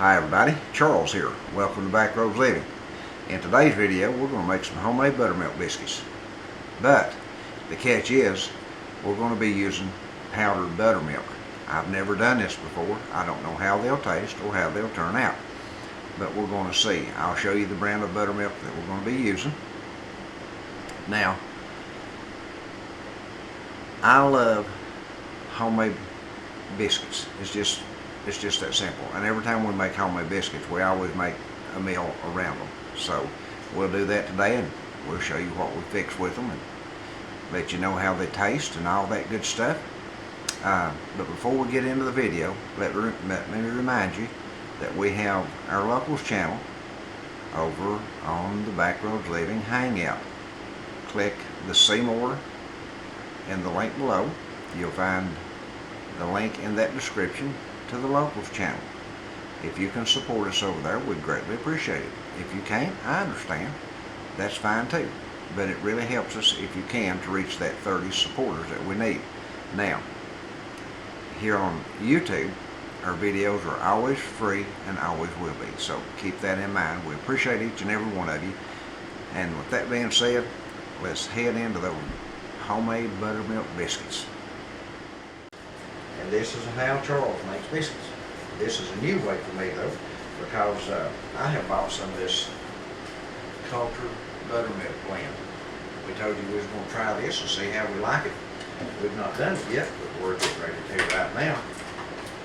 Hi everybody, Charles here. Welcome to Backroads Living. In today's video, we're going to make some homemade buttermilk biscuits. But the catch is, we're going to be using powdered buttermilk. I've never done this before. I don't know how they'll taste or how they'll turn out. But we're going to see. I'll show you the brand of buttermilk that we're going to be using. Now, I love homemade biscuits. It's just that simple. And every time we make homemade biscuits, we always make a meal around them. So we'll do that today, and we'll show you what we fix with them and let you know how they taste and all that good stuff. But before we get into the video, let me remind you that we have our locals channel over on the Backroads Living Hangout. Click the See More in the link below. You'll find the link in that description to the locals channel. If you can support us over there, we'd greatly appreciate it. If you can't, I understand. That's fine too. But it really helps us if you can to reach that 30 supporters that we need. Now, here on YouTube, our videos are always free and always will be. So keep that in mind. We appreciate each and every one of you. And with that being said, let's head into those homemade buttermilk biscuits. And this is how Charles makes biscuits. This is a new way for me though, because I have bought some of this cultured buttermilk blend. We told you we was going to try this and see how we like it. We've not done it yet, but we're getting ready to right now.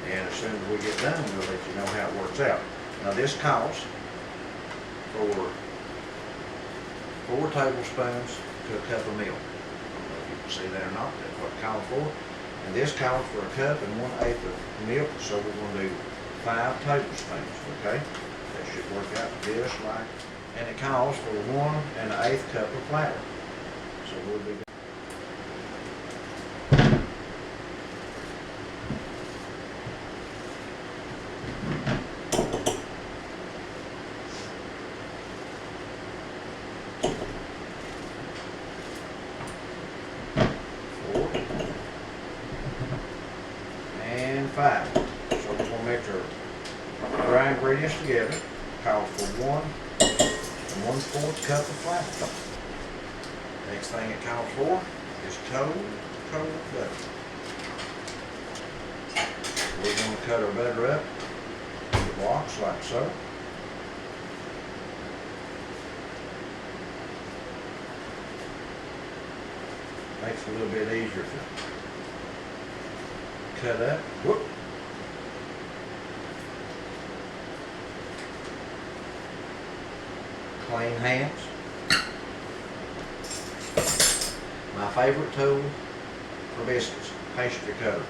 And as soon as we get done, we'll let you know how it works out. Now this calls for 4 tablespoons to a cup of milk. I don't know if you can see that or not. That's what it calls for. And this calls for a cup and 1/8 of milk, so we're going to do 5 tablespoons, okay? That should work out just like. And it calls for 1 1/8 cup of flour. So we'll be and 5. So we're going to mix our dry ingredients together. Calls for 1 1/4 cup of flour. Next thing it calls for is cold butter. We're going to cut our butter up into blocks like so. Makes it a little bit easier to cut up. Whoop. Clean hands. My favorite tool for biscuits, pastry cutter.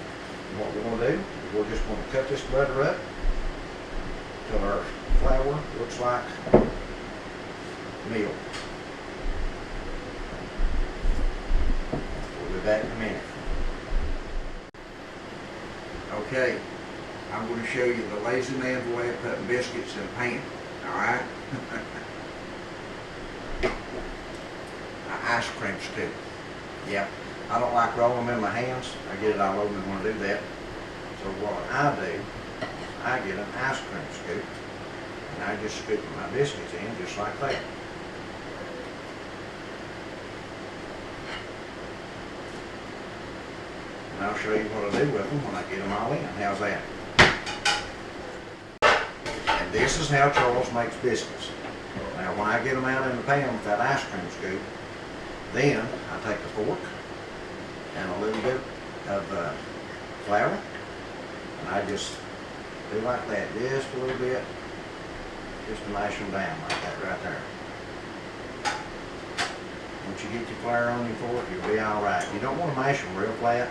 And what we're going to do is we're just going to cut this butter up till our flour looks like milk. We'll be back in a minute. Okay, I'm going to show you the lazy man's way of putting biscuits in a pan. Alright? An ice cream scoop. Yeah, I don't like rolling them in my hands. I get it all over me when I do that. So what I do, I get an ice cream scoop and I just scoop my biscuits in just like that. And I'll show you what I do with them when I get them all in. How's that? And this is how Charles makes biscuits. Now when I get them out in the pan with that ice cream scoop, then I take a fork and a little bit of flour, and I just do like that, just a little bit, just to mash them down like that right there. Once you get your flour on your fork, you'll be alright. You don't want to mash them real flat.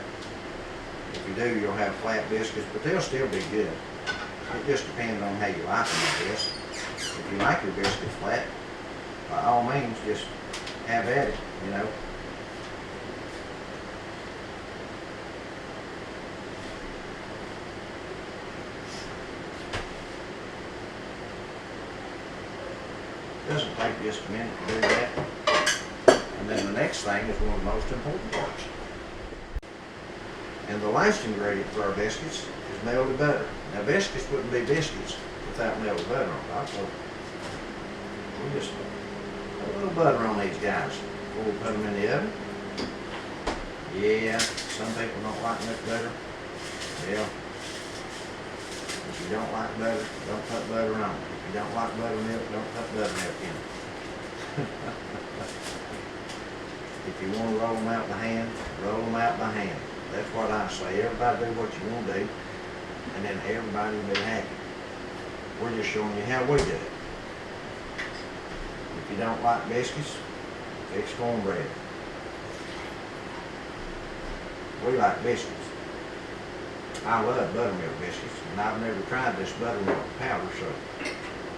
If you do, you'll have flat biscuits, but they'll still be good. It just depends on how you like them, I guess. If you like your biscuits flat, by all means, just have at it, you know. It doesn't take just a minute to do that. And then the next thing is one of the most important parts. And the last ingredient for our biscuits is melted butter. Now biscuits wouldn't be biscuits without melted butter on top, so we'll just put a little butter on these guys before we put them in the oven. Yeah, some people don't like much butter. Well, if you don't like butter, don't put butter on it. If you don't like buttermilk, don't put buttermilk in it. If you want to roll them out by hand, roll them out by hand. That's what I say. Everybody do what you want to do, and then everybody will be happy. We're just showing you how we do it. If you don't like biscuits, fix cornbread. We like biscuits. I love buttermilk biscuits, and I've never tried this buttermilk powder, so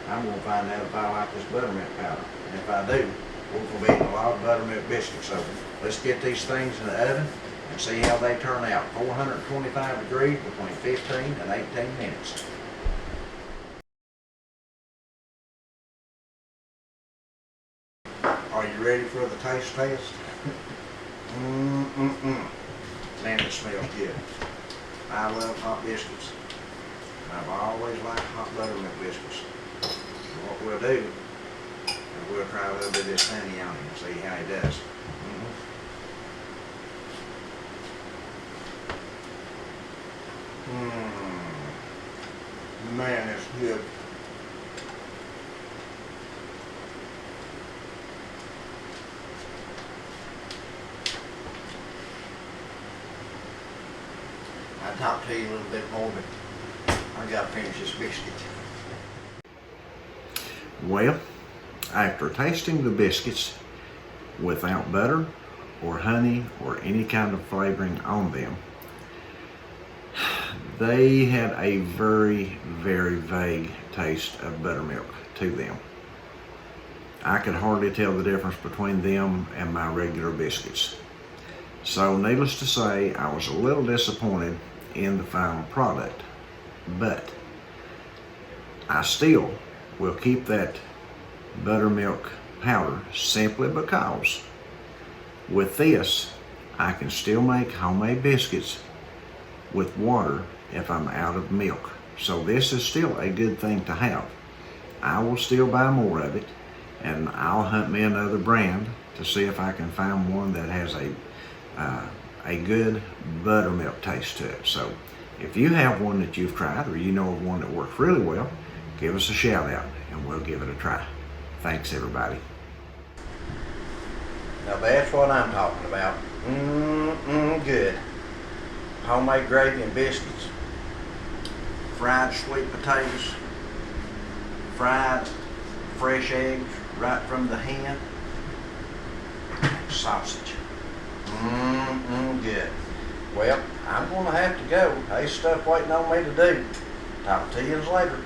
I'm going to find out if I like this buttermilk powder. And if I do, we're going to be eating a lot of buttermilk biscuits. So let's get these things in the oven and see how they turn out. 425 degrees between 15 and 18 minutes. Are you ready for the taste test? Man, it smells good. I love hot biscuits. I've always liked hot buttermilk biscuits. So what we'll do is we'll try a little bit of this honey on him and see how he does. Man, it's good. I'll talk to you a little bit more, but I gotta finish this biscuit. Well, after tasting the biscuits without butter or honey or any kind of flavoring on them, they had a very, very vague taste of buttermilk to them. I could hardly tell the difference between them and my regular biscuits. So needless to say, I was a little disappointed in the final product, but I still will keep that buttermilk powder simply because with this I can still make homemade biscuits with water if I'm out of milk. So this is still a good thing to have. I will still buy more of it, and I'll hunt me another brand to see if I can find one that has a good buttermilk taste to it. So if you have one that you've tried, or you know of one that works really well, give us a shout out and we'll give it a try. Thanks everybody. Now that's what I'm talking about. Good. Homemade gravy and biscuits, fried sweet potatoes, fried fresh eggs right from the hen, sausage. Good. Well, I'm going to have to go. There's stuff waiting on me to do. Talk to you later.